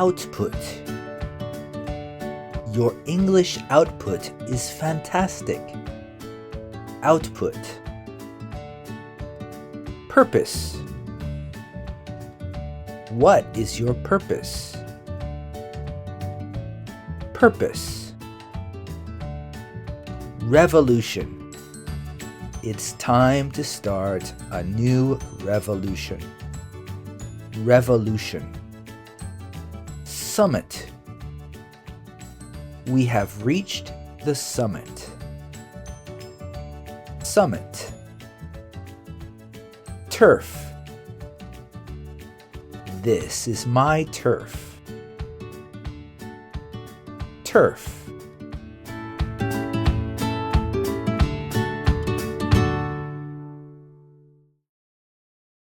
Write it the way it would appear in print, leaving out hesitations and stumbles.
Output. Your English output is fantastic. Output. Purpose. What is your purpose? Purpose. Revolution. It's time to start a new revolution. Revolution. Summit. We have reached the summit. Summit. Turf. This is my turf. Turf.